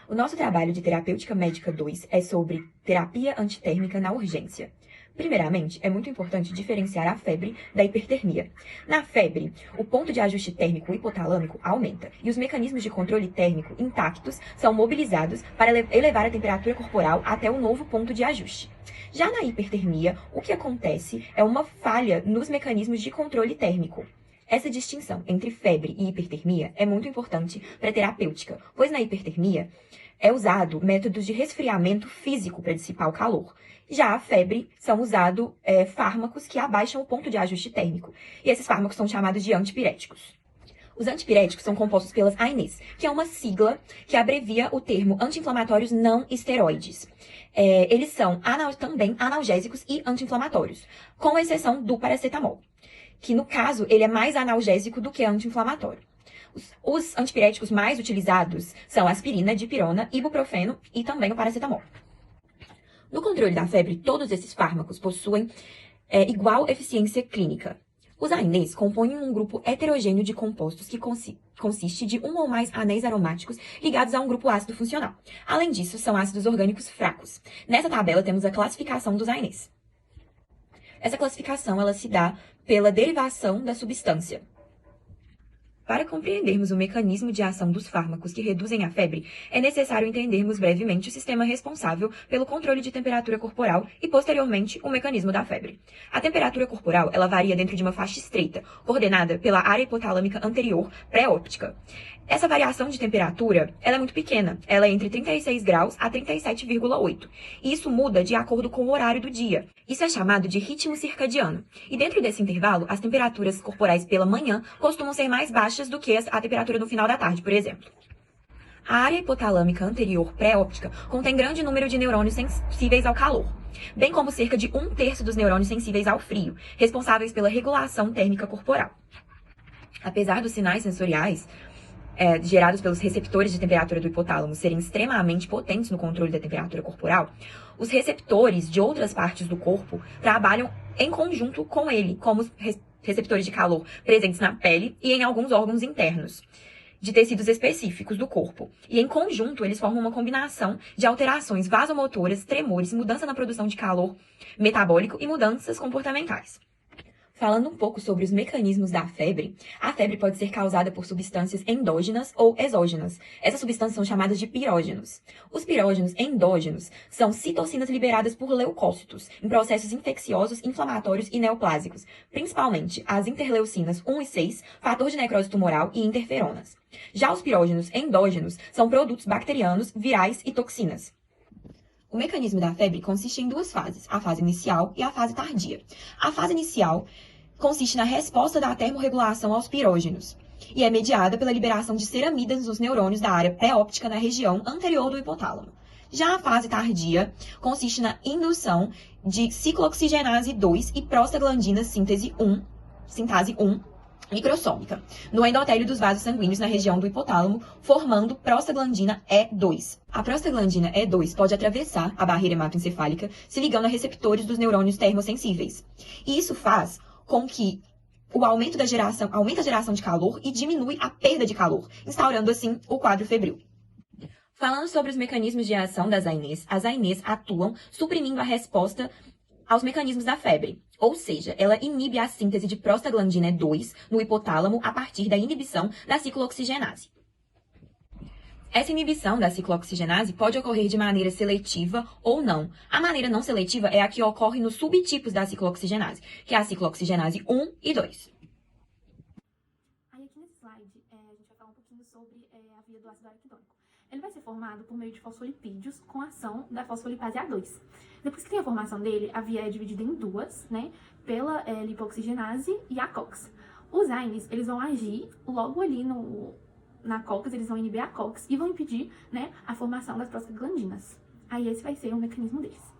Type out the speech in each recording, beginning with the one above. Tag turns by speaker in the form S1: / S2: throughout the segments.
S1: O nosso trabalho de Terapêutica Médica 2 é sobre terapia antitérmica na urgência. Primeiramente, é muito importante diferenciar a febre da hipertermia. Na febre, o ponto de ajuste térmico hipotalâmico aumenta e os mecanismos de controle térmico intactos são mobilizados para elevar a temperatura corporal até o novo ponto de ajuste. Já na hipertermia, o que acontece é uma falha nos mecanismos de controle térmico. Essa distinção entre febre e hipertermia é muito importante para a terapêutica, pois na hipertermia é usado métodos de resfriamento físico para dissipar o calor. Já a febre são usados fármacos que abaixam o ponto de ajuste térmico, e esses fármacos são chamados de antipiréticos. Os antipiréticos são compostos pelas ANEs, que é uma sigla que abrevia o termo anti-inflamatórios não esteroides. Eles são também analgésicos e anti-inflamatórios, com exceção do paracetamol, que no caso ele é mais analgésico do que anti-inflamatório. Os antipiréticos mais utilizados são aspirina, dipirona, ibuprofeno e também o paracetamol. No controle da febre, todos esses fármacos possuem igual eficiência clínica. Os ANEs compõem um grupo heterogêneo de compostos que consiste de um ou mais anéis aromáticos ligados a um grupo ácido funcional. Além disso, são ácidos orgânicos fracos. Nessa tabela temos a classificação dos ANEs. Essa classificação ela se dá pela derivação da substância. Para compreendermos o mecanismo de ação dos fármacos que reduzem a febre, é necessário entendermos brevemente o sistema responsável pelo controle de temperatura corporal e, posteriormente, o mecanismo da febre. A temperatura corporal ela varia dentro de uma faixa estreita, coordenada pela área hipotalâmica anterior pré-óptica. Essa variação de temperatura ela é muito pequena, ela é entre 36 graus a 37,8. E isso muda de acordo com o horário do dia. Isso é chamado de ritmo circadiano. E dentro desse intervalo, as temperaturas corporais pela manhã costumam ser mais baixas do que a temperatura no final da tarde, por exemplo. A área hipotalâmica anterior pré-óptica contém grande número de neurônios sensíveis ao calor, bem como cerca de 1/3 dos neurônios sensíveis ao frio, responsáveis pela regulação térmica corporal. Apesar dos sinais sensoriais gerados pelos receptores de temperatura do hipotálamo serem extremamente potentes no controle da temperatura corporal, os receptores de outras partes do corpo trabalham em conjunto com ele, como os receptores de calor presentes na pele e em alguns órgãos internos de tecidos específicos do corpo. E em conjunto, eles formam uma combinação de alterações vasomotoras, tremores, mudança na produção de calor metabólico e mudanças comportamentais. Falando um pouco sobre os mecanismos da febre, a febre pode ser causada por substâncias endógenas ou exógenas. Essas substâncias são chamadas de pirógenos. Os pirógenos endógenos são citocinas liberadas por leucócitos, em processos infecciosos, inflamatórios e neoplásicos, principalmente as interleucinas 1 e 6, fator de necrose tumoral e interferonas. Já os pirógenos endógenos são produtos bacterianos, virais e toxinas. O mecanismo da febre consiste em duas fases, a fase inicial e a fase tardia. A fase inicial consiste na resposta da termorregulação aos pirógenos e é mediada pela liberação de ceramidas nos neurônios da área pré-óptica na região anterior do hipotálamo. Já a fase tardia consiste na indução de ciclooxigenase 2 e prostaglandina sintase 1 microssômica no endotélio dos vasos sanguíneos na região do hipotálamo, formando prostaglandina E2. A prostaglandina E2 pode atravessar a barreira hematoencefálica se ligando a receptores dos neurônios termossensíveis. E isso faz com que aumente a geração de calor e diminui a perda de calor, instaurando assim o quadro febril. Falando sobre os mecanismos de ação das ANEs, as ANEs atuam suprimindo a resposta aos mecanismos da febre, ou seja, ela inibe a síntese de prostaglandina E2 no hipotálamo a partir da inibição da ciclooxigenase. Essa inibição da ciclooxigenase pode ocorrer de maneira seletiva ou não. A maneira não seletiva é a que ocorre nos subtipos da ciclooxigenase, que é a ciclooxigenase 1 e 2.
S2: Aí aqui nesse slide, a gente vai falar um pouquinho sobre a via do ácido araquidônico. Ele vai ser formado por meio de fosfolipídios com ação da fosfolipase A2. Depois que tem a formação dele, a via é dividida em duas, né? Pela lipoxigenase e a COX. Os AINES, eles vão agir logo ali na COX, eles vão inibir a COX e vão impedir, né, a formação das prostaglandinas. Aí esse vai ser o mecanismo deles.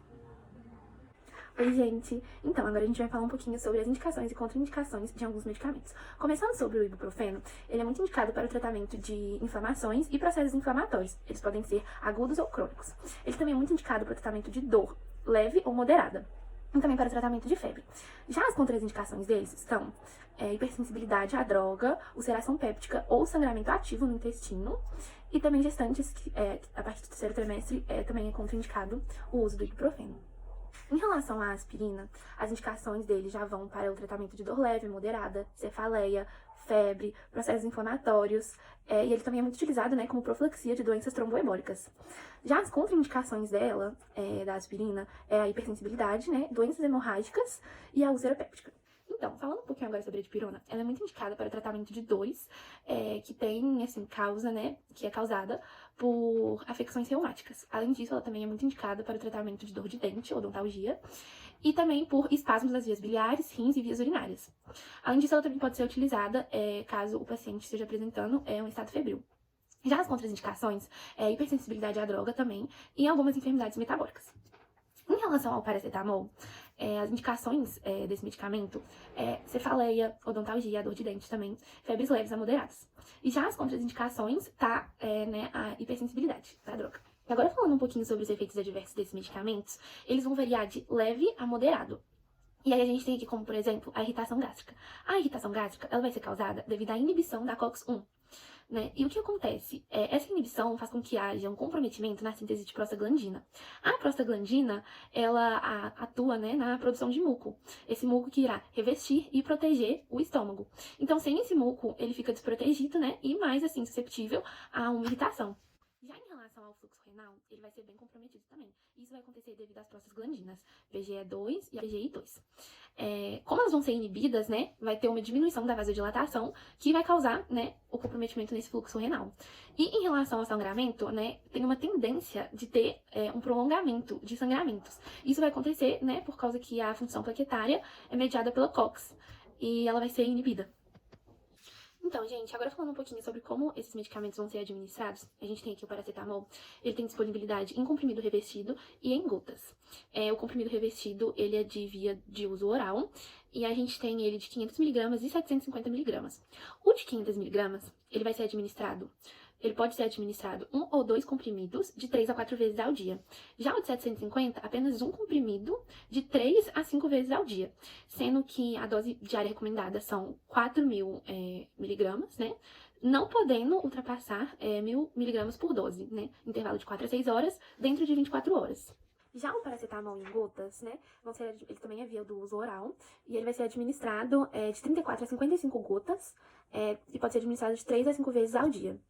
S2: Oi, gente! Então, agora a gente vai falar um pouquinho sobre as indicações e contraindicações de alguns medicamentos. Começando sobre o ibuprofeno, ele é muito indicado para o tratamento de inflamações e processos inflamatórios. Eles podem ser agudos ou crônicos. Ele também é muito indicado para o tratamento de dor leve ou moderada. E também para o tratamento de febre. Já as contraindicações deles são hipersensibilidade à droga, ulceração péptica ou sangramento ativo no intestino E também gestantes, que a partir do terceiro trimestre, também é contraindicado o uso do ibuprofeno. Em relação à aspirina, as indicações dele já vão para o tratamento de dor leve, moderada, cefaleia, febre, processos inflamatórios, e ele também é muito utilizado, né, como profilaxia de doenças tromboembólicas. Já as contraindicações dela, da aspirina, é a hipersensibilidade, né, doenças hemorrágicas e a úlcera péptica. Então, falando um pouquinho agora sobre a dipirona, ela é muito indicada para o tratamento de dores que tem, assim, causa, né, que é causada por afecções reumáticas. Além disso, ela também é muito indicada para o tratamento de dor de dente, odontalgia, e também por espasmos das vias biliares, rins e vias urinárias. Além disso, ela também pode ser utilizada caso o paciente esteja apresentando um estado febril. Já as contraindicações, hipersensibilidade à droga também, e algumas enfermidades metabólicas. Em relação ao paracetamol, as indicações desse medicamento é cefaleia, odontalgia, dor de dente também, febres leves a moderadas. E já as contraindicações tá, a hipersensibilidade da droga. E agora falando um pouquinho sobre os efeitos adversos desses medicamentos, eles vão variar de leve a moderado. E aí a gente tem aqui como, por exemplo, a irritação gástrica. A irritação gástrica, ela vai ser causada devido à inibição da COX-1. Né? E o que acontece? Essa inibição faz com que haja um comprometimento na síntese de prostaglandina. A prostaglandina, ela atua, né, na produção de muco. Esse muco que irá revestir e proteger o estômago. Então, sem esse muco, ele fica desprotegido, né, e mais, assim, susceptível a uma irritação. Já em relação ao fluxo renal, ele vai ser bem comprometido também. Isso vai acontecer devido às prostaglandinas, PGE2 e a PGI2. Como elas vão ser inibidas, né, vai ter uma diminuição da vasodilatação que vai causar, né, o comprometimento nesse fluxo renal. E em relação ao sangramento, né, tem uma tendência de ter um prolongamento de sangramentos. Isso vai acontecer, né, por causa que a função plaquetária é mediada pela COX e ela vai ser inibida. Então, gente, agora falando um pouquinho sobre como esses medicamentos vão ser administrados, a gente tem aqui o paracetamol, ele tem disponibilidade em comprimido revestido e em gotas. O comprimido revestido, ele é de via de uso oral, e a gente tem ele de 500mg e 750mg. O de 500mg, ele vai ser administrado, ele pode ser administrado 1 ou 2 comprimidos de 3 a 4 vezes ao dia. Já o de 750, apenas um comprimido de 3 a 5 vezes ao dia, sendo que a dose diária recomendada são 4.000 miligramas, né? Não podendo ultrapassar 1.000 miligramas por dose, né? Intervalo de 4 a 6 horas, dentro de 24 horas. Já o paracetamol em gotas, né, ele também é via do uso oral, e ele vai ser administrado de 34 a 55 gotas, e pode ser administrado de 3 a 5 vezes ao dia.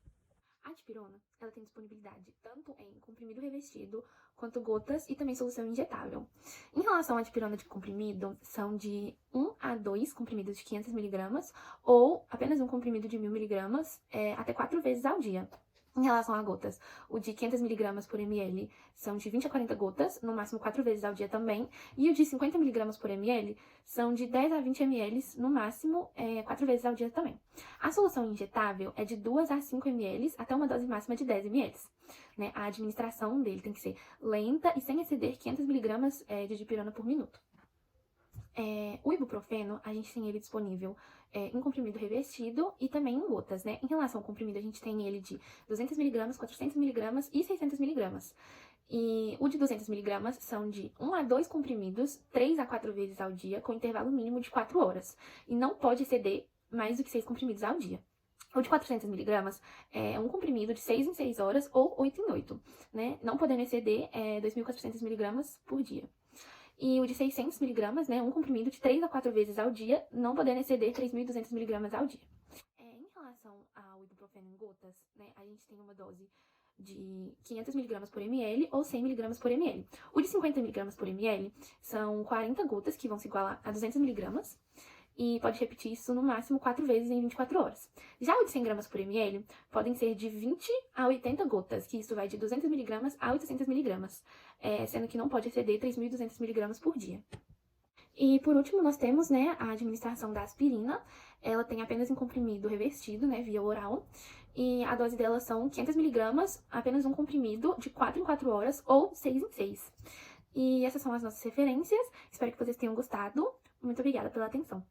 S2: A dipirona, ela tem disponibilidade tanto em comprimido revestido, quanto gotas e também solução injetável. Em relação à dipirona de comprimido, são de 1 a 2 comprimidos de 500mg ou apenas um comprimido de 1.000mg até 4 vezes ao dia. Em relação a gotas, o de 500mg por ml são de 20 a 40 gotas, no máximo 4 vezes ao dia também, e o de 50mg por ml são de 10 a 20 ml, no máximo 4 vezes ao dia também. A solução injetável é de 2 a 5 ml até uma dose máxima de 10 ml. Né? A administração dele tem que ser lenta e sem exceder 500mg de dipirona por minuto. O ibuprofeno, a gente tem ele disponível em comprimido revestido e também em gotas, né? Em relação ao comprimido, a gente tem ele de 200mg, 400mg e 600mg. E o de 200mg são de 1 a 2 comprimidos, 3 a 4 vezes ao dia, com intervalo mínimo de 4 horas. E não pode exceder mais do que 6 comprimidos ao dia. O de 400mg é um comprimido de 6 em 6 horas ou 8 em 8, né? Não podendo exceder 2.400mg por dia. E o de 600mg, né, um comprimido de 3 a 4 vezes ao dia, não podendo exceder 3.200mg ao dia. Em relação ao ibuprofeno em gotas, né, a gente tem uma dose de 500mg por ml ou 100mg por ml. O de 50mg por ml são 40 gotas, que vão se igualar a 200mg, e pode repetir isso no máximo 4 vezes em 24 horas. Já o de 100 gramas por ml podem ser de 20 a 80 gotas, que isso vai de 200mg a 800mg, sendo que não pode exceder 3.200mg por dia. E por último, nós temos, né, a administração da aspirina. Ela tem apenas em comprimido revestido, né, via oral, e a dose dela são 500mg, apenas um comprimido de 4 em 4 horas ou 6 em 6. E essas são as nossas referências. Espero que vocês tenham gostado. Muito obrigada pela atenção.